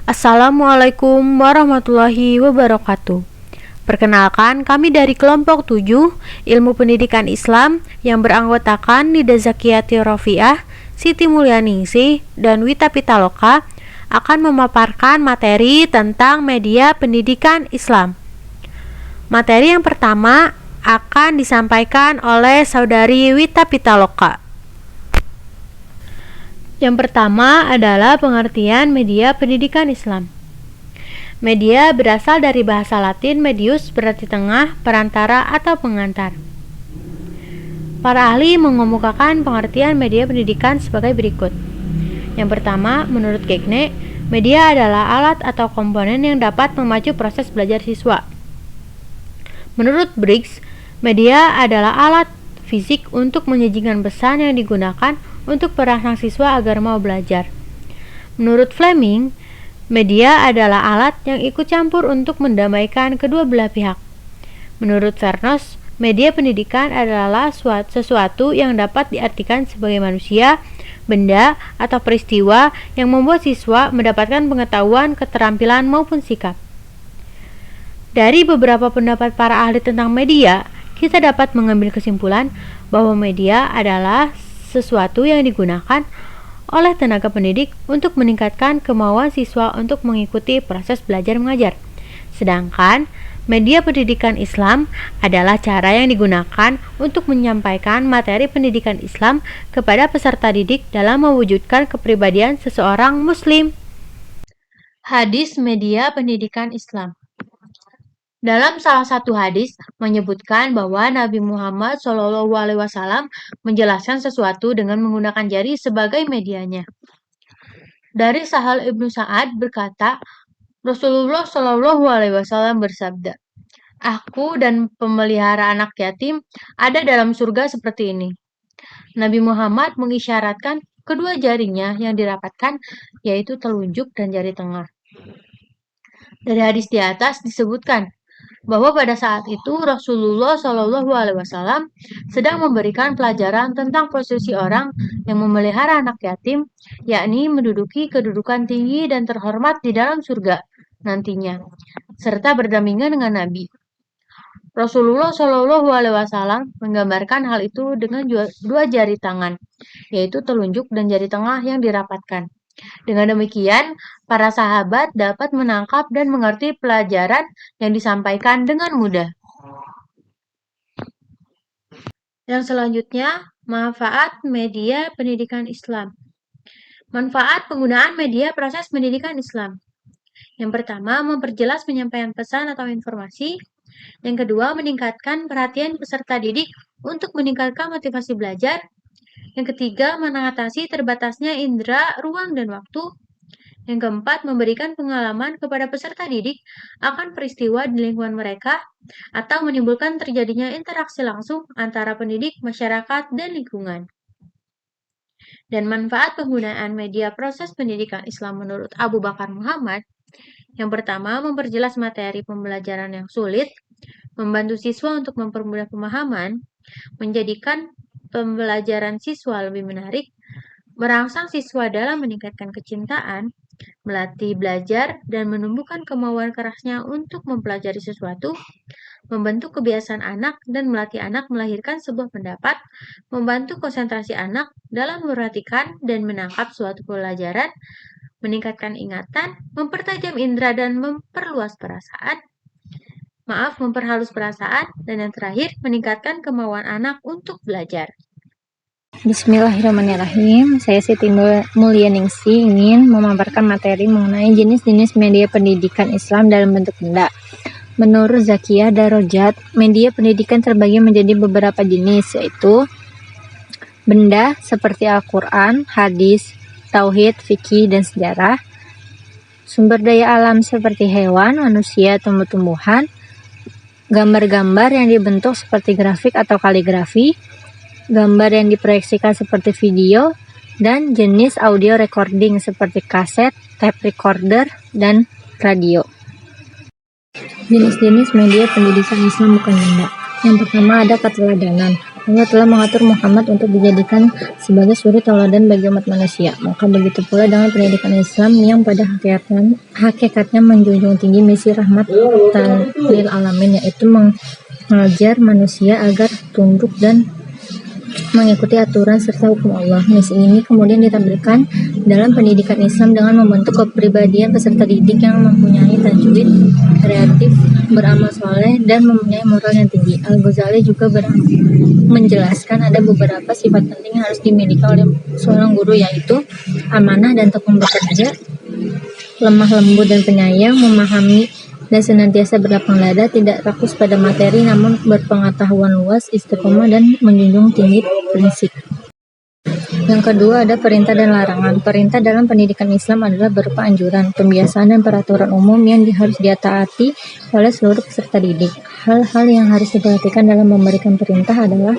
Assalamualaikum warahmatullahi wabarakatuh. Perkenalkan, kami dari kelompok 7 Ilmu Pendidikan Islam yang beranggotakan Nida Zakiyati Rofiah, Siti Mulyaningsih, dan Wita Pitaloka akan memaparkan materi tentang media pendidikan Islam. Materi yang pertama akan disampaikan oleh Saudari Wita Pitaloka. Yang pertama adalah pengertian media pendidikan Islam. Media berasal dari bahasa Latin medius, berarti tengah, perantara, atau pengantar. Para ahli mengemukakan pengertian media pendidikan sebagai berikut. Yang pertama, menurut Gagne, media adalah alat atau komponen yang dapat memacu proses belajar siswa. Menurut Briggs, media adalah alat fisik untuk menyajikan pesan yang digunakan untuk perangsang siswa agar mau belajar. Menurut Fleming, media adalah alat yang ikut campur untuk mendamaikan kedua belah pihak. Menurut Vernos, media pendidikan adalah sesuatu yang dapat diartikan sebagai manusia, benda, atau peristiwa yang membuat siswa mendapatkan pengetahuan, keterampilan, maupun sikap. Dari beberapa pendapat para ahli tentang media, kita dapat mengambil kesimpulan bahwa media adalah sesuatu yang digunakan oleh tenaga pendidik untuk meningkatkan kemauan siswa untuk mengikuti proses belajar mengajar. Sedangkan media pendidikan Islam adalah cara yang digunakan untuk menyampaikan materi pendidikan Islam kepada peserta didik dalam mewujudkan kepribadian seseorang muslim. Hadis media pendidikan Islam. Dalam salah satu hadis menyebutkan bahwa Nabi Muhammad SAW menjelaskan sesuatu dengan menggunakan jari sebagai medianya. Dari Sahal Ibnu Sa'ad berkata, Rasulullah SAW bersabda, "Aku dan pemelihara anak yatim ada dalam surga seperti ini." Nabi Muhammad mengisyaratkan kedua jarinya yang dirapatkan, yaitu telunjuk dan jari tengah. Dari hadis di atas disebutkan bahwa pada saat itu Rasulullah SAW sedang memberikan pelajaran tentang posisi orang yang memelihara anak yatim, yakni menduduki kedudukan tinggi dan terhormat di dalam surga nantinya, serta berdampingan dengan Nabi. Rasulullah SAW menggambarkan hal itu dengan dua jari tangan, yaitu telunjuk dan jari tengah yang dirapatkan. Dengan demikian, para sahabat dapat menangkap dan mengerti pelajaran yang disampaikan dengan mudah. Yang selanjutnya, manfaat media pendidikan Islam. Manfaat penggunaan media proses pendidikan Islam. Yang pertama, memperjelas penyampaian pesan atau informasi. Yang kedua, meningkatkan perhatian peserta didik untuk meningkatkan motivasi belajar. Yang ketiga, mengatasi terbatasnya indera, ruang, dan waktu. Yang keempat, memberikan pengalaman kepada peserta didik akan peristiwa di lingkungan mereka atau menimbulkan terjadinya interaksi langsung antara pendidik, masyarakat, dan lingkungan. Dan manfaat penggunaan media proses pendidikan Islam menurut Abu Bakar Muhammad. Yang pertama, memperjelas materi pembelajaran yang sulit, membantu siswa untuk mempermudah pemahaman, menjadikan pembelajaran siswa lebih menarik, merangsang siswa dalam meningkatkan kecintaan, melatih belajar, dan menumbuhkan kemauan kerasnya untuk mempelajari sesuatu, membentuk kebiasaan anak dan melatih anak melahirkan sebuah pendapat, membantu konsentrasi anak dalam memperhatikan dan menangkap suatu pelajaran, meningkatkan ingatan, mempertajam indera dan memperhalus perasaan, dan yang terakhir, meningkatkan kemauan anak untuk belajar. Bismillahirrahmanirrahim. Saya Siti Mulyaningsih ingin memaparkan materi mengenai jenis-jenis media pendidikan Islam dalam bentuk benda. Menurut Zakiyah Darajat, media pendidikan terbagi menjadi beberapa jenis, yaitu benda seperti Al-Quran, hadis, tauhid, fikih, dan sejarah. Sumber daya alam seperti hewan, manusia, tumbuh-tumbuhan. Gambar-gambar yang dibentuk seperti grafik atau kaligrafi, gambar yang diproyeksikan seperti video, dan jenis audio recording seperti kaset, tape recorder, dan radio. Jenis-jenis media pendidikan Islam bukan benda. Yang pertama ada keteladanan. Allah telah mengatur Muhammad untuk dijadikan sebagai suri tauladan bagi umat manusia. Maka begitu pula dengan pendidikan Islam yang pada hakikatnya menjunjung tinggi misi rahmatan lil alamin, yaitu mengajar manusia agar tunduk dan mengikuti aturan serta hukum Allah. Misi ini kemudian ditampilkan dalam pendidikan Islam dengan membentuk kepribadian peserta didik yang mempunyai tajwid, kreatif, beramal soleh, dan mempunyai moral yang tinggi. Al-Ghazali juga menjelaskan ada beberapa sifat penting yang harus dimiliki oleh seorang guru, yaitu amanah dan tekun bekerja, lemah lembut dan penyayang, memahami dan senantiasa berlapang dada, tidak rakus pada materi namun berpengetahuan luas, istiqomah dan menjunjung tinggi prinsip. Yang kedua ada perintah dan larangan. Perintah dalam pendidikan Islam adalah berupa anjuran, pembiasaan dan peraturan umum yang harus ditaati oleh seluruh peserta didik. Hal-hal yang harus diperhatikan dalam memberikan perintah adalah: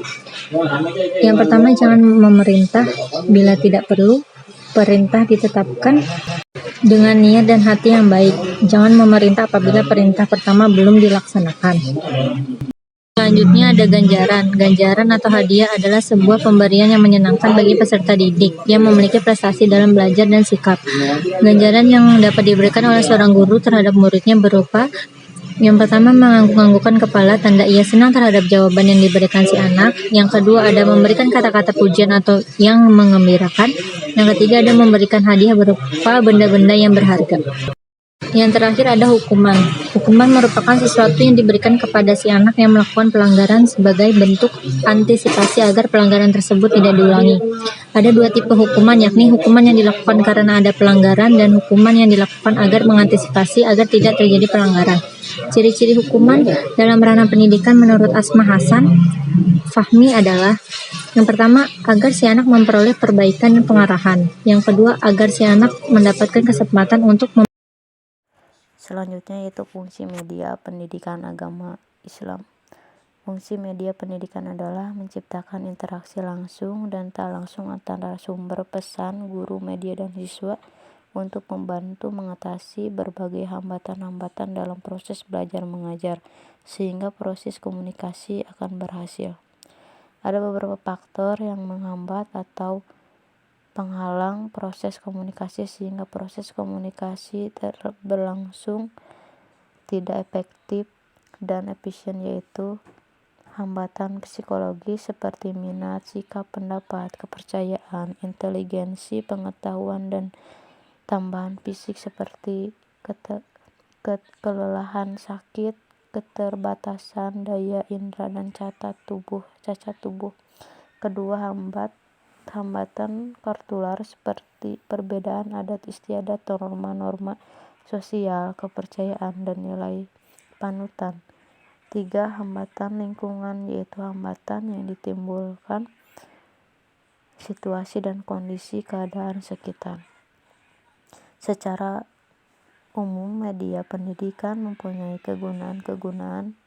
yang pertama, jangan memerintah bila tidak perlu. Perintah ditetapkan dengan niat dan hati yang baik. Jangan memerintah apabila perintah pertama belum dilaksanakan. Selanjutnya ada ganjaran. Ganjaran atau hadiah adalah sebuah pemberian yang menyenangkan bagi peserta didik yang memiliki prestasi dalam belajar dan sikap. Ganjaran yang dapat diberikan oleh seorang guru terhadap muridnya berupa: yang pertama, mengangguk-anggukkan kepala, tanda ia senang terhadap jawaban yang diberikan si anak. Yang kedua, ada memberikan kata-kata pujian atau yang mengembirakan. Yang ketiga, ada memberikan hadiah berupa benda-benda yang berharga. Yang terakhir ada hukuman. Hukuman merupakan sesuatu yang diberikan kepada si anak yang melakukan pelanggaran sebagai bentuk antisipasi agar pelanggaran tersebut tidak diulangi. Ada dua tipe hukuman, yakni hukuman yang dilakukan karena ada pelanggaran dan hukuman yang dilakukan agar mengantisipasi agar tidak terjadi pelanggaran. Ciri-ciri hukuman dalam ranah pendidikan menurut Asma Hasan Fahmi adalah: yang pertama, agar si anak memperoleh perbaikan dan pengarahan. Yang kedua, agar si anak mendapatkan kesempatan untuk Selanjutnya yaitu fungsi media pendidikan agama Islam. Fungsi media pendidikan adalah menciptakan interaksi langsung dan tak langsung antara sumber pesan, guru, media, dan siswa untuk membantu mengatasi berbagai hambatan-hambatan dalam proses belajar mengajar, sehingga proses komunikasi akan berhasil. Ada beberapa faktor yang menghambat atau penghalang proses komunikasi sehingga proses komunikasi berlangsung tidak efektif dan efisien, yaitu hambatan psikologis seperti minat, sikap, pendapat, kepercayaan, inteligensi, pengetahuan, dan tambahan fisik seperti kelelahan, sakit, keterbatasan daya indera, dan cacat tubuh. Kedua, hambatan kartular seperti perbedaan adat istiadat, norma-norma sosial, kepercayaan, dan nilai panutan. 3. Hambatan lingkungan, yaitu hambatan yang ditimbulkan situasi dan kondisi keadaan sekitar. Secara umum, media pendidikan mempunyai kegunaan-kegunaan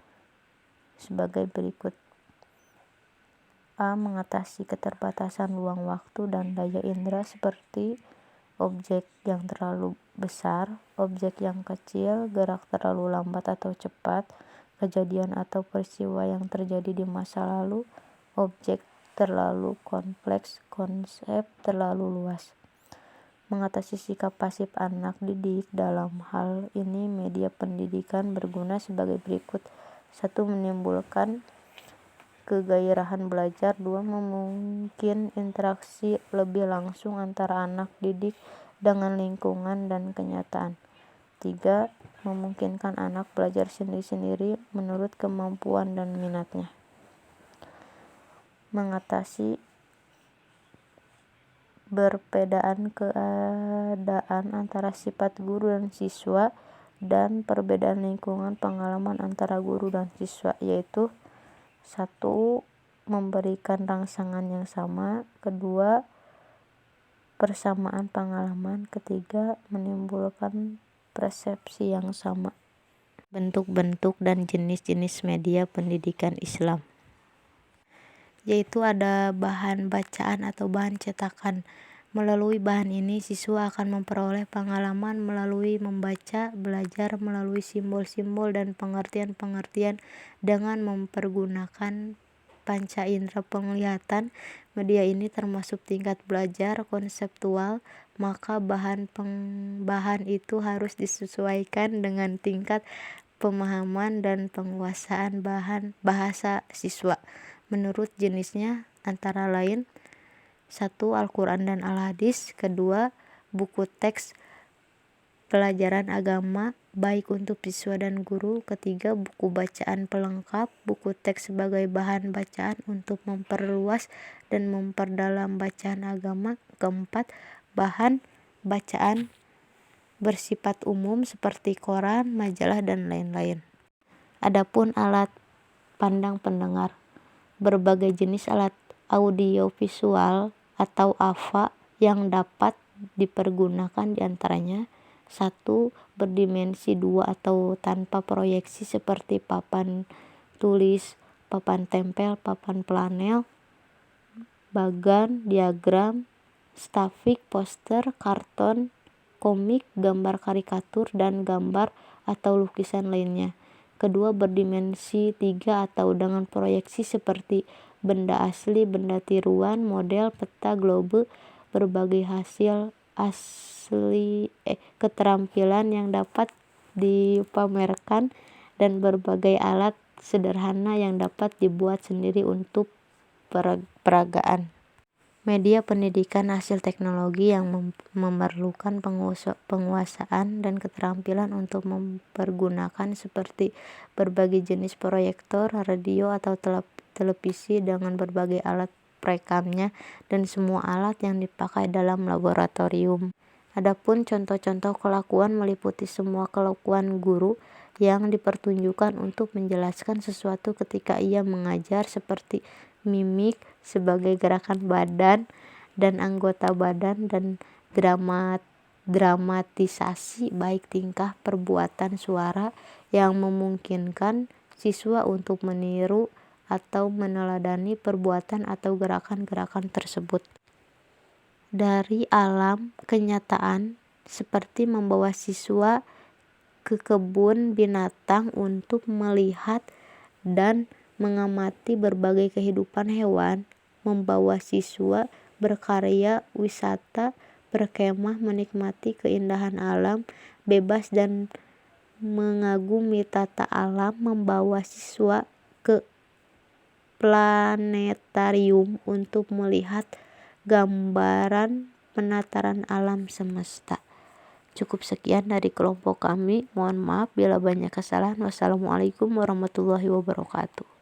sebagai berikut. A. Mengatasi keterbatasan ruang waktu dan daya indera seperti objek yang terlalu besar, objek yang kecil, gerak terlalu lambat atau cepat, kejadian atau peristiwa yang terjadi di masa lalu, objek terlalu kompleks, konsep terlalu luas. Mengatasi sikap pasif anak didik. Dalam hal ini media pendidikan berguna sebagai berikut. 1. Menimbulkan kegairahan belajar. 2. Memungkinkan interaksi lebih langsung antara anak didik dengan lingkungan dan kenyataan. 3. Memungkinkan anak belajar sendiri-sendiri menurut kemampuan dan minatnya. Mengatasi perbedaan keadaan antara sifat guru dan siswa dan perbedaan lingkungan pengalaman antara guru dan siswa, yaitu 1. Memberikan rangsangan yang sama. 2. Persamaan pengalaman. 3. Menimbulkan persepsi yang sama. Bentuk-bentuk dan jenis-jenis media pendidikan Islam, yaitu ada bahan bacaan atau bahan cetakan. Melalui bahan ini siswa akan memperoleh pengalaman melalui membaca, belajar melalui simbol-simbol dan pengertian-pengertian dengan mempergunakan panca indera penglihatan. Media ini termasuk tingkat belajar konseptual, maka bahan itu harus disesuaikan dengan tingkat pemahaman dan penguasaan bahasa siswa. Menurut jenisnya antara lain: 1. Al-Quran dan Al-Hadis. 2. Buku teks pelajaran agama baik untuk siswa dan guru. 3. Buku bacaan pelengkap, buku teks sebagai bahan bacaan untuk memperluas dan memperdalam bacaan agama. 4. Bahan bacaan bersifat umum seperti koran, majalah, dan lain-lain. Adapun alat pandang pendengar, berbagai jenis alat audiovisual atau AVA yang dapat dipergunakan diantaranya: 1. Berdimensi 2 atau tanpa proyeksi seperti papan tulis, papan tempel, papan panel, bagan, diagram, stafik, poster, karton, komik, gambar karikatur, dan gambar atau lukisan lainnya. 2. Berdimensi 3 atau dengan proyeksi seperti benda asli, benda tiruan, model, peta, globe, berbagai hasil asli keterampilan yang dapat dipamerkan, dan berbagai alat sederhana yang dapat dibuat sendiri untuk peragaan. Media pendidikan hasil teknologi yang memerlukan penguasaan dan keterampilan untuk mempergunakan seperti berbagai jenis proyektor, radio, atau televisi dengan berbagai alat perekamnya, dan semua alat yang dipakai dalam laboratorium. Adapun contoh-contoh kelakuan meliputi semua kelakuan guru yang dipertunjukkan untuk menjelaskan sesuatu ketika ia mengajar, seperti mimik sebagai gerakan badan dan anggota badan, dan dramatisasi baik tingkah, perbuatan, suara yang memungkinkan siswa untuk meniru atau meneladani perbuatan atau gerakan-gerakan tersebut. Dari alam kenyataan, seperti membawa siswa ke kebun binatang untuk melihat dan mengamati berbagai kehidupan hewan, membawa siswa berkarya wisata, berkemah, menikmati keindahan alam bebas dan mengagumi tata alam, membawa siswa ke planetarium untuk melihat gambaran penataran alam semesta. Cukup sekian dari kelompok kami. Mohon maaf bila banyak kesalahan. Wassalamualaikum warahmatullahi wabarakatuh.